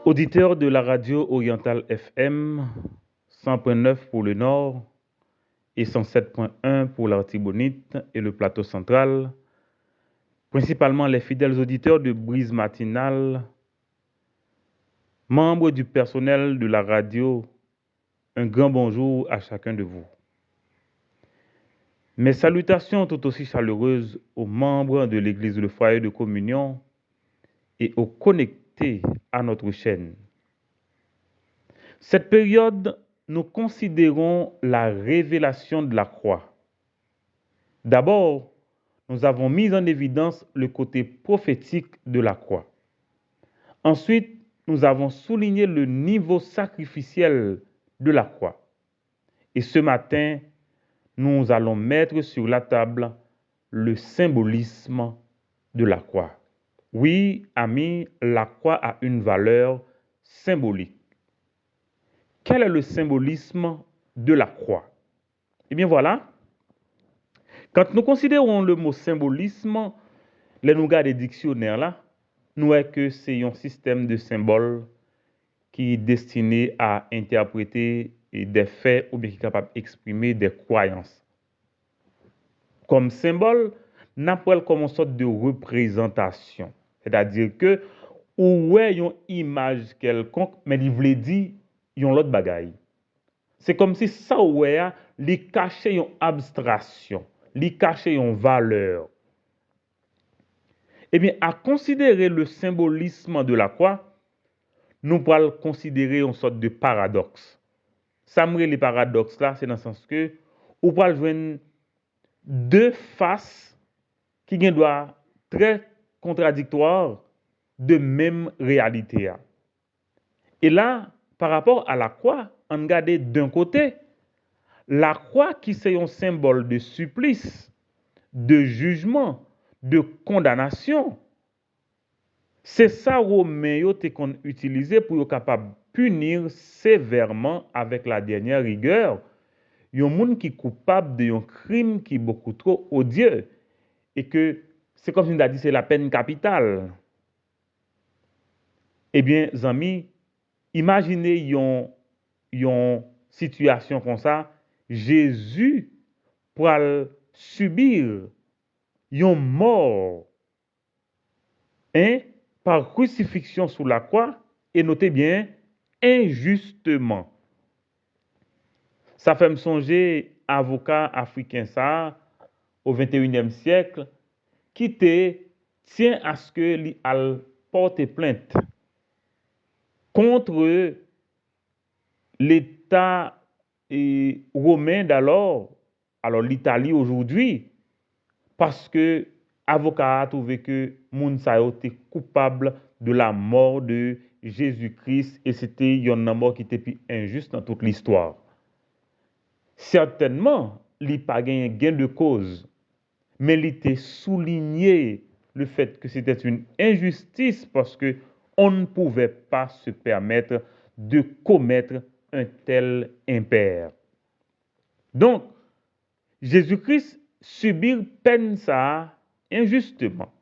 Auditeur de la radio orientale FM, 100.9 pour le Nord et 107.1 pour l'Artibonite et le plateau central, principalement les fidèles auditeurs de Brise Matinale, membres du personnel de la radio, un grand bonjour à chacun de vous. Mes salutations tout aussi chaleureuses aux membres de l'Église Le Foyer de Communion et aux connectés à notre chaîne. Cette période, nous considérons la révélation de la croix. D'abord, nous avons mis en évidence le côté prophétique de la croix. Ensuite, nous avons souligné le niveau sacrificiel de la croix. Et ce matin, nous allons mettre sur la table le symbolisme de la croix. Oui, amis, la croix a une valeur symbolique. Quel est le symbolisme de la croix? Eh bien voilà, quand nous considérons le mot symbolisme, les nous gardons des dictionnaires là, nous voyons que c'est un système de symboles qui est destiné à interpréter des faits ou bien qui est capable d'exprimer des croyances. Comme symbole, n'appelle comme une sorte de représentation. C'est-à-dire que, ou est une image quelconque, mais il voulait dire yon l'autre bagaille. C'est comme si ça ouais li caché une abstraction, li caché une valeur. Eh bien, à considérer le symbolisme de la croix, nous pouvons considérer une sorte de paradoxe. Ça me les paradoxes là, c'est dans le sens que ou pouvons joindre deux faces qui doivent très contradictoires de même réalité. Et là, par rapport à la croix, on regarde d'un côté, la croix qui c'est un symbole de supplice, de jugement, de condamnation. C'est ça Romain qu'on utilisé pour être capable de punir sévèrement avec la dernière rigueur un monde qui est coupable d'un crime qui est beaucoup trop odieux et que c'est comme si on a dit c'est la peine capitale. Eh bien, amis, imaginez une situation comme ça, Jésus pour subir une mort par crucifixion sous la croix et notez bien, injustement. Ça fait me songer avocat africain ça au 21e siècle qui tient à ce que lui porte plainte contre l'État romain d'alors, alors l'Italie aujourd'hui, parce que l'avocat a trouvé que Mounsa était coupable de la mort de Jésus-Christ et c'était une mort qui était plus injuste dans toute l'histoire. Certainement, il n'a pas gagné gain de cause, mais il était souligné le fait que c'était une injustice parce que on ne pouvait pas se permettre de commettre un tel impair. Donc, Jésus-Christ subir peine ça injustement.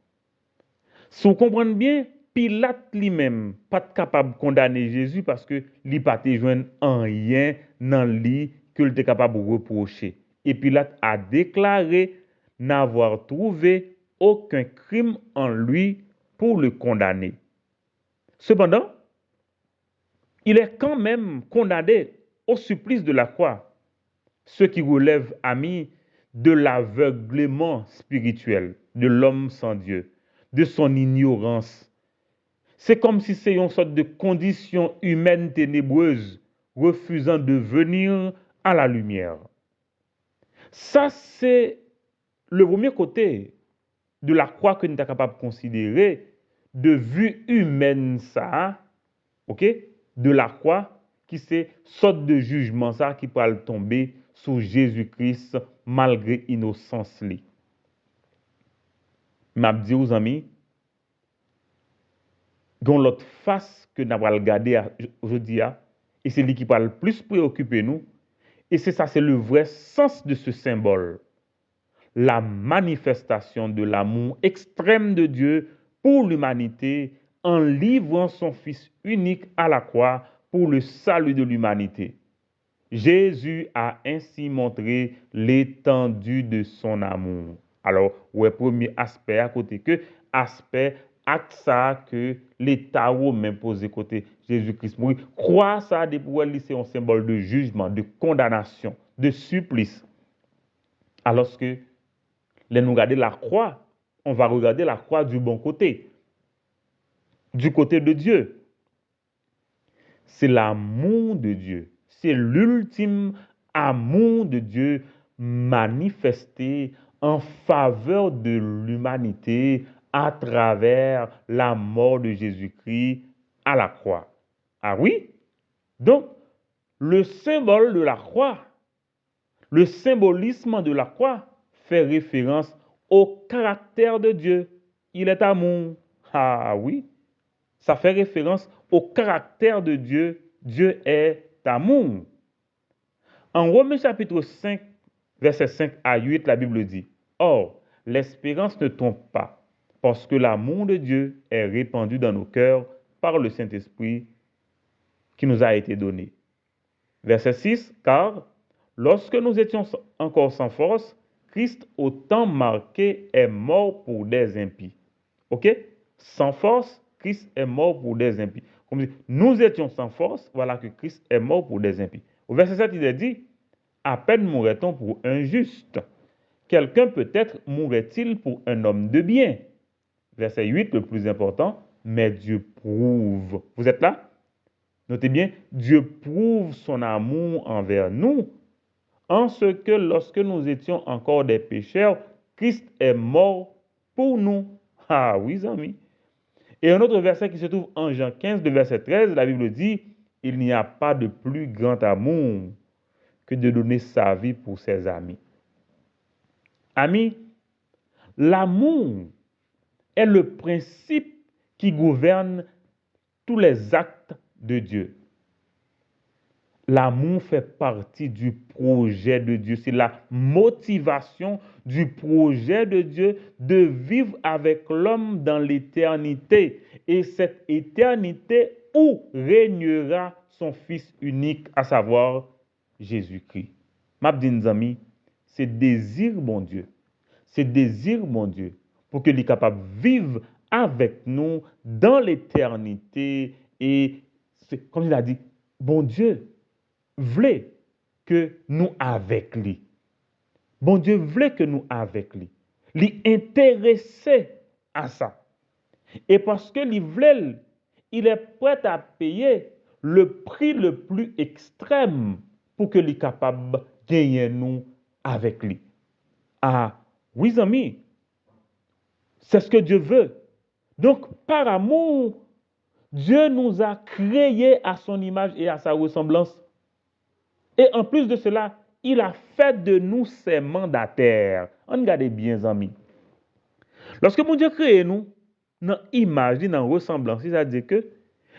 Si vous comprenez bien, Pilate lui-même pas capable de condamner Jésus parce que il pas joindre en rien dans lui qu'il était capable de reprocher. Et Pilate a déclaré n'avoir trouvé aucun crime en lui pour le condamner. Cependant, il est quand même condamné au supplice de la croix, ce qui relève, amis, de l'aveuglement spirituel de l'homme sans Dieu, de son ignorance. C'est comme si c'est une sorte de condition humaine ténébreuse refusant de venir à la lumière. Ça, c'est le premier côté de la croix que nous sommes capables de considérer de vue humaine, ça, ok, de la croix, qui c'est sorte de jugement, ça, qui peut tomber sous Jésus-Christ malgré innocence. M'a dit aux amis, dans l'autre face que nous allons regarder aujourd'hui, et c'est lui qui va le plus préoccuper nous, et c'est ça, c'est le vrai sens de ce symbole. La manifestation de l'amour extrême de Dieu pour l'humanité en livrant son Fils unique à la croix pour le salut de l'humanité. Jésus a ainsi montré l'étendue de son amour. Alors, ouais, premier aspect à côté que aspect acte ça que l'État romain posé côté Jésus-Christ mourir. Croire ça pour lui c'est un symbole de jugement, de condamnation, de supplice. Alors que là nous regarder la croix, on va regarder la croix du bon côté, du côté de Dieu. C'est l'amour de Dieu. C'est l'ultime amour de Dieu manifesté en faveur de l'humanité à travers la mort de Jésus-Christ à la croix. Ah oui? Donc, le symbole de la croix, le symbolisme de la croix fait référence au caractère de Dieu. Il est amour. Ah oui? Ça fait référence au caractère de Dieu. Dieu est amour. En Romains chapitre 5, versets 5 à 8, la Bible dit, « Or, l'espérance ne tombe pas, parce que l'amour de Dieu est répandu dans nos cœurs par le Saint-Esprit qui nous a été donné. » Verset 6, « Car, lorsque nous étions encore sans force, Christ, au temps marqué, est mort pour des impies. » Ok? Sans force, Christ est mort pour des impies. Comme dit, nous étions sans force, voilà que Christ est mort pour des impies. Au verset 7, il est dit, à peine mourrait-on pour un juste. Quelqu'un peut-être mourrait-il pour un homme de bien. Verset 8, le plus important, mais Dieu prouve. Vous êtes là? Notez bien, Dieu prouve son amour envers nous, en ce que lorsque nous étions encore des pécheurs, Christ est mort pour nous. Ah oui, amis. Et un autre verset qui se trouve en Jean 15, de verset 13, la Bible dit, il n'y a pas de plus grand amour que de donner sa vie pour ses amis. Amis, l'amour est le principe qui gouverne tous les actes de Dieu. L'amour fait partie du projet de Dieu. C'est la motivation du projet de Dieu de vivre avec l'homme dans l'éternité. Et cette éternité où régnera son Fils unique, à savoir Jésus-Christ. M'abdine amis, c'est désir mon Dieu. C'est désir mon Dieu pour qu'il soit capable de vivre avec nous dans l'éternité. Et comme il a dit, bon Dieu voulait que nous avec lui. Bon Dieu voulait que nous avec lui. Il intéressé à ça. Et parce que il voulait, il est prêt à payer le prix le plus extrême pour que soit capable de gagner nous avec lui. Ah, oui, amis, c'est ce que Dieu veut. Donc, par amour, Dieu nous a créés à son image et à sa ressemblance. Et en plus de cela, il a fait de nous ses mandataires. Regardez bien, amis. Lorsque mon Dieu crée nous, dans l'image, dans ressemblance, c'est-à-dire que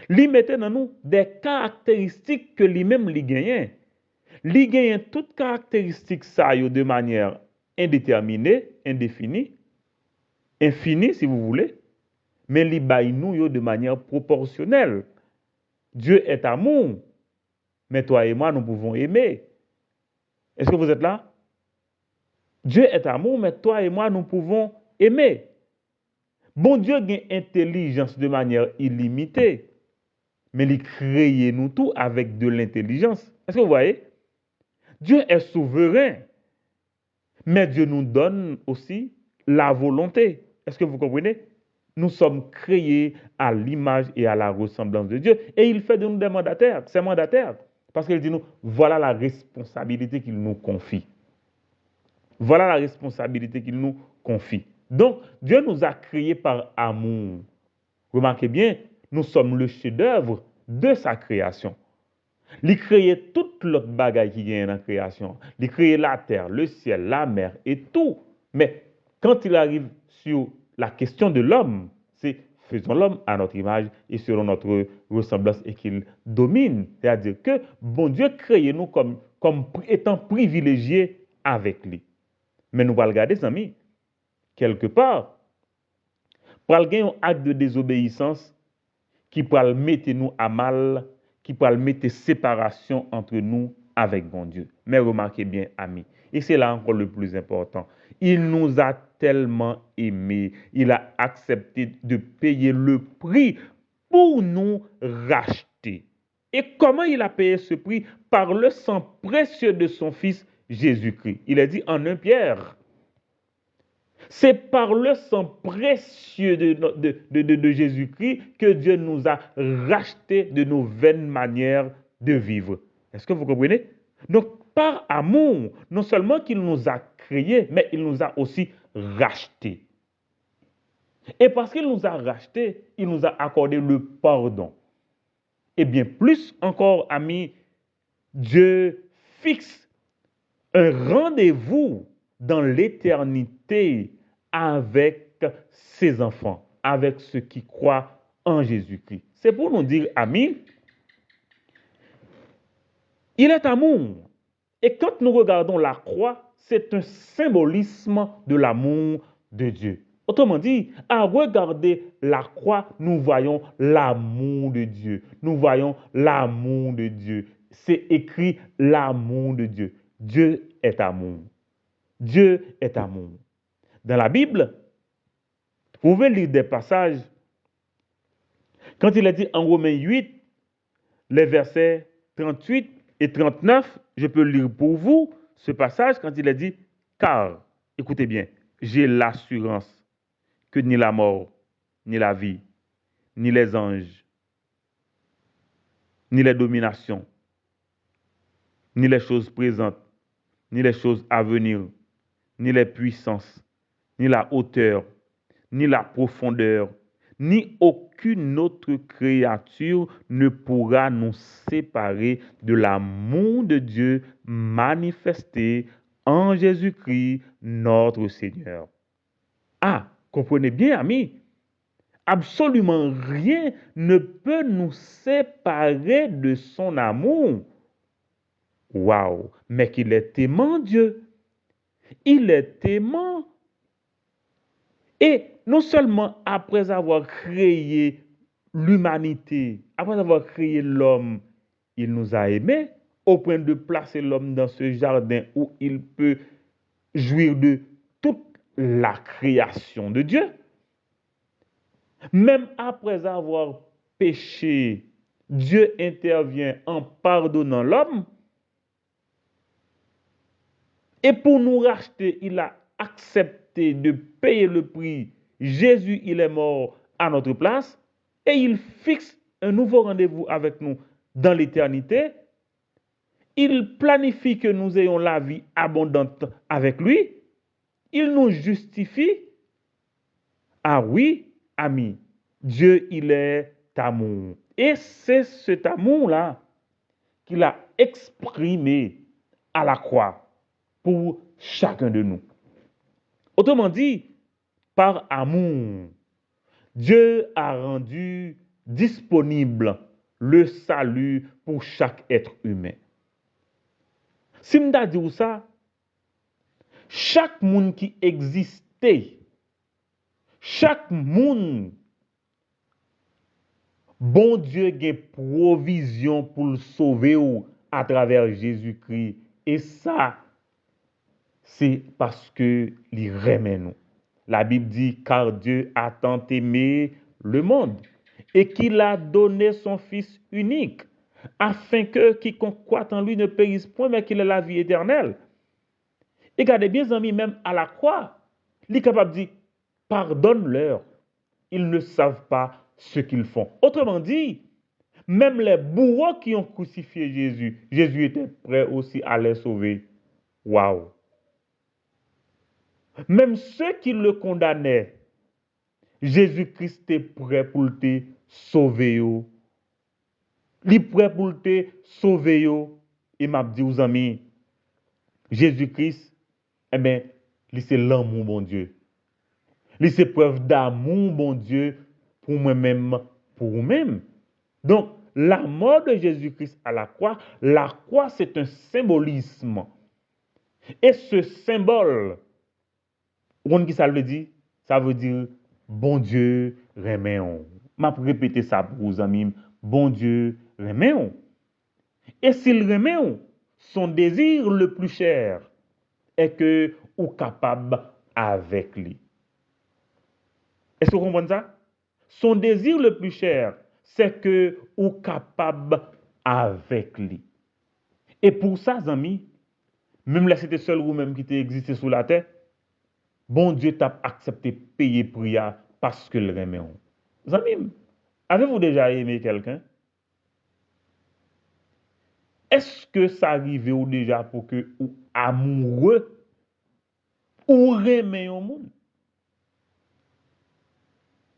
lui mettait dans nous des caractéristiques que lui-même lui gagnait. Lui gagne toutes caractéristiques ça de manière indéterminée, indéfinie, infinie si vous voulez, mais lui baille nous de manière proportionnelle. Dieu est amour, mais toi et moi nous pouvons aimer. Est-ce que vous êtes là? Dieu est amour, mais toi et moi nous pouvons aimer. Bon Dieu a une intelligence de manière illimitée, mais il crée nous tout avec de l'intelligence. Est-ce que vous voyez? Dieu est souverain, mais Dieu nous donne aussi la volonté. Est-ce que vous comprenez? Nous sommes créés à l'image et à la ressemblance de Dieu. Et il fait de nous des mandataires, c'est mandataires. Parce qu'il dit nous, voilà la responsabilité qu'il nous confie. Voilà la responsabilité qu'il nous confie. Donc, Dieu nous a créés par amour. Remarquez bien, nous sommes le chef-d'œuvre de sa création. Il crée toute l'autre bagaille qui est dans la création. Il crée la terre, le ciel, la mer et tout. Mais quand il arrive sur la question de l'homme, c'est faisons l'homme à notre image et selon notre ressemblance et qu'il domine. C'est-à-dire que bon Dieu crée nous comme étant privilégiés avec lui. Mais nous allons regarder, amis, quelque part, pour un acte de désobéissance, qui pourra mettre nous à mal, qui pourra mettre séparation entre nous avec bon Dieu. Mais remarquez bien, amis, et c'est là encore le plus important. Il nous a tellement aimés, il a accepté de payer le prix pour nous racheter. Et comment il a payé ce prix? Par le sang précieux de son Fils Jésus-Christ. Il est dit en 1 Pierre. C'est par le sang précieux de Jésus-Christ que Dieu nous a rachetés de nos vaines manières de vivre. Est-ce que vous comprenez? Donc, par amour, non seulement qu'il nous a créés, mais il nous a aussi rachetés. Et parce qu'il nous a rachetés, il nous a accordé le pardon. Et bien plus encore, amis, Dieu fixe un rendez-vous dans l'éternité avec ses enfants, avec ceux qui croient en Jésus-Christ. C'est pour nous dire, amis, il est amour. Et quand nous regardons la croix, c'est un symbolisme de l'amour de Dieu. Autrement dit, à regarder la croix, nous voyons l'amour de Dieu. Nous voyons l'amour de Dieu. C'est écrit l'amour de Dieu. Dieu est amour. Dieu est amour. Dans la Bible, vous pouvez lire des passages. Quand il est dit en Romains 8, les versets 38 et 39, je peux lire pour vous ce passage quand il est dit, car, écoutez bien, j'ai l'assurance que ni la mort, ni la vie, ni les anges, ni les dominations, ni les choses présentes, ni les choses à venir, ni les puissances, ni la hauteur, ni la profondeur, ni aucune autre créature ne pourra nous séparer de l'amour de Dieu manifesté en Jésus-Christ, notre Seigneur. Ah, comprenez bien, amis, absolument rien ne peut nous séparer de son amour. Waouh, mais qu'il est aimant, Dieu. Il est aimant. Et non seulement après avoir créé l'humanité, après avoir créé l'homme, il nous a aimés au point de placer l'homme dans ce jardin où il peut jouir de toute la création de Dieu. Même après avoir péché, Dieu intervient en pardonnant l'homme. Et pour nous racheter, il a accepté de payer le prix. Jésus, il est mort à notre place et il fixe un nouveau rendez-vous avec nous dans l'éternité. Il planifie que nous ayons la vie abondante avec lui. Il nous justifie. Ah oui, amis, Dieu, il est amour. Et c'est cet amour-là qu'il a exprimé à la croix pour chacun de nous. Autrement dit, par amour, Dieu a rendu disponible le salut pour chaque être humain. Si je dis ça, chaque monde qui existait, chaque monde, bon Dieu a provision pour le sauver à travers Jésus-Christ. Et ça, c'est parce que il remet nous. La Bible dit, car Dieu a tant aimé le monde et qu'il a donné son Fils unique, afin que quiconque croit en lui ne périsse point, mais qu'il ait la vie éternelle. Et regardez bien, amis, même à la croix, il est capable de dire, pardonne-leur, ils ne savent pas ce qu'ils font. Autrement dit, même les bourreaux qui ont crucifié Jésus, Jésus était prêt aussi à les sauver. Waouh! Même ceux qui le condamnaient, Jésus-Christ est prêt pour te sauver. Il est prêt pour te sauver. Et m'a dit aux amis, Jésus-Christ, eh bien, c'est l'amour, bon Dieu. C'est preuve d'amour, bon Dieu, pour moi-même, pour vous-même. Donc, la mort de Jésus-Christ à la croix, c'est un symbolisme. Et ce symbole, on qui ça veut dire? Ça veut dire, bon Dieu, remet on. M'a répété ça pour vous amis. Bon Dieu remet on. Et s'il remet on, son désir le plus cher est que ou capable avec lui. Est-ce que vous comprenez ça? Son désir le plus cher, c'est que ou capable avec lui. Et pour ça, amis, même là c'était seul ou même qui t'a existé sur la terre, bon Dieu t'a accepté payer prière parce que le remet on. Amis, avez-vous déjà aimé quelqu'un? Est-ce que ça arrive ou déjà pour que ou amoureux ou remet au monde?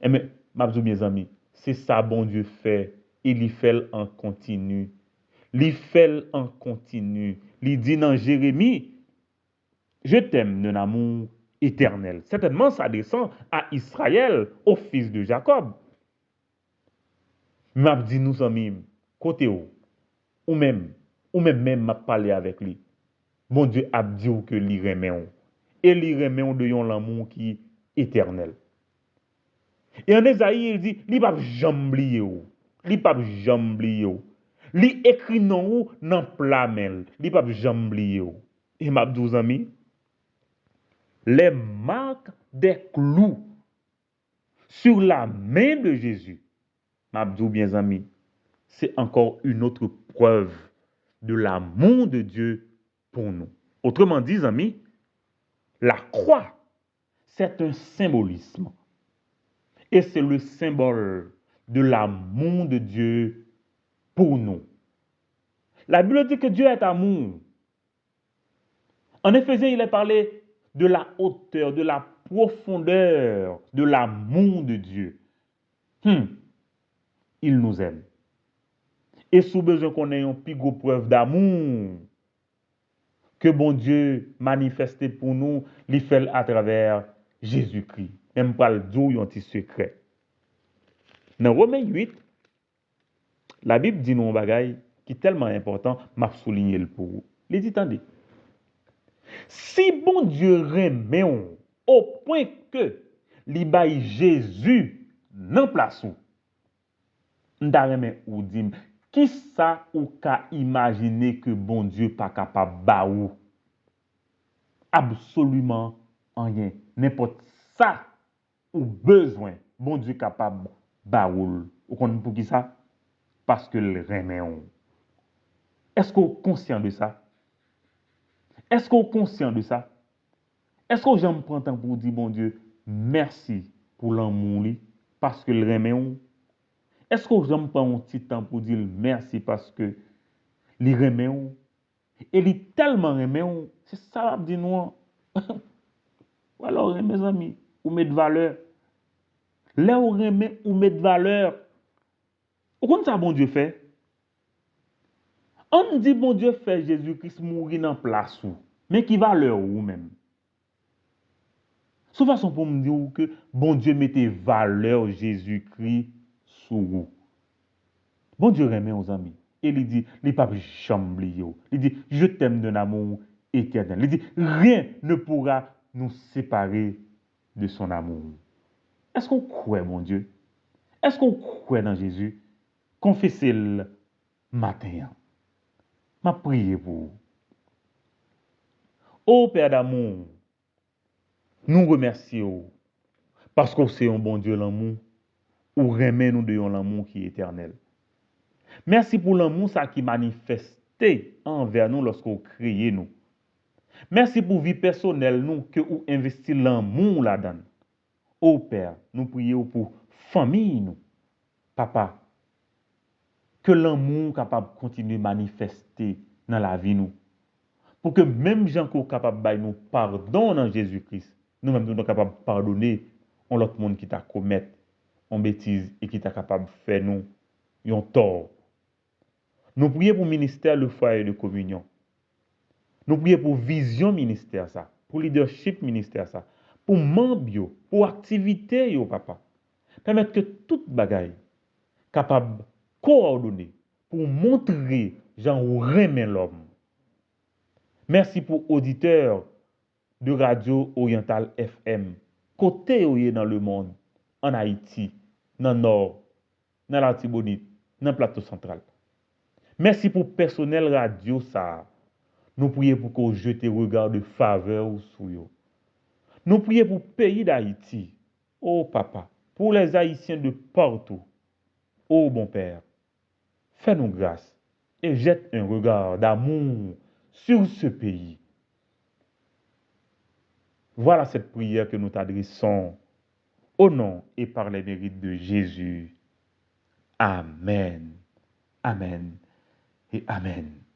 Eh bien, mes amis, c'est ça bon Dieu fait. Il fait en continu. Il fait en continu. Il dit dans Jérémie, je t'aime d'un amour éternel. Certainement, ça descend à Israël, au fils de Jacob. M'a dit nous amis, côté ou même m'a parlé avec lui. Bon Dieu a dit que li remet on. Et li remet on de yon l'amour qui est éternel. Et en Esaïe, il dit, li pa jamais oublié ou. Li pa jamais oublié ou. Li écrit non ou nan plamel. Li pa jamais oublié ou. Et m'a dit amis, les marques des clous sur la main de Jésus, m'a dit bien amis, c'est encore une autre preuve de l'amour de Dieu pour nous. Autrement dit, amis, la croix, c'est un symbolisme. Et c'est le symbole de l'amour de Dieu pour nous. La Bible dit que Dieu est amour. En Éphésiens, il est parlé de la hauteur, de la profondeur de l'amour de Dieu. Il nous aime. Et sous besoin qu'on ait une plus grosse preuve d'amour que bon Dieu manifesté pour nous, il fait à travers Jésus-Christ. Même pas le dire un petit secret. Dans Romains 8, la Bible dit nous un bagage qui est tellement important, m'a souligné le pour vous. Il dit, attendez, si bon Dieu remet au point que li baille Jésus nan place ou, m'ta remet ou dit, qui ça ou ka imaginer que bon Dieu pas capable ba ou? Absolument rien. N'importe ça ou besoin, bon Dieu capable ba ou. Ou connaissez pour qui ça? Parce que le remet on. Est-ce qu'on est conscient de ça? Est-ce qu'on est conscient de ça? Est-ce que j'aime prendre temps pour dire, bon Dieu, merci pour l'amour, parce que le remet on? Est-ce que j'aime prendre un petit temps pour dire merci parce que le remet on? Et il est tellement remet on, c'est ça que je dis nous. Ou alors, mes amis, ou mettre valeur. Là où remet ou mettre valeur. Ou comme ça, bon Dieu fait? On dit, bon Dieu fait Jésus-Christ mourir dans place où? Mais qui valeur ou même? C'est façon pour me dire que bon Dieu mettait valeur Jésus-Christ sur vous. Bon Dieu remet aux amis. Et il dit, il pas jamais oublié. Il dit, je t'aime d'un amour éternel. Il dit, rien ne pourra nous séparer de son amour. Est-ce qu'on croit, mon Dieu? Est-ce qu'on croit dans Jésus? Confessez-le matin. M'a prié pour vous. Ô Père d'amour, nous remercions parce que c'est un bon Dieu l'amour, ou remet nous de l'amour qui est éternel. Merci pour l'amour ça qui manifesté envers nous lorsqu'on créé nous. Merci pour vie personnelle nous que vous investi l'amour là-dedans. Ô Père, nous prions pour famille nous. Papa, que l'amour capable de continuer à manifester dans la vie nous. Pour que même gens qui sont capables de nous pardon dans Jésus-Christ, nous-mêmes nous sommes capables de pardonner à l'autre monde qui t'a commis une bêtise et qui t'a capable de faire nous un tort. Nous prions pour le ministère le foyer de communion. Nous prions pour vision ministère ça, pour leadership ministère ça, pour membres, pour activité papa. Permettre que toute bagaille capable coordonner pour montrer gens où remet l'homme. Merci pour auditeurs de Radio Oriental FM, côté où dans le monde, en Haïti, dans le nord, dans la Tibonite, dans le plateau central. Merci pour le personnel radio ça. Nous prions pour qu'on jette regard de faveur sur eux. Nous prions pour le pays d'Haïti. Oh papa, pour les Haïtiens de partout. Oh bon Père, fais-nous grâce et jette un regard d'amour sur ce pays. Voilà cette prière que nous t'adressons au nom et par les mérites de Jésus. Amen. Amen et Amen.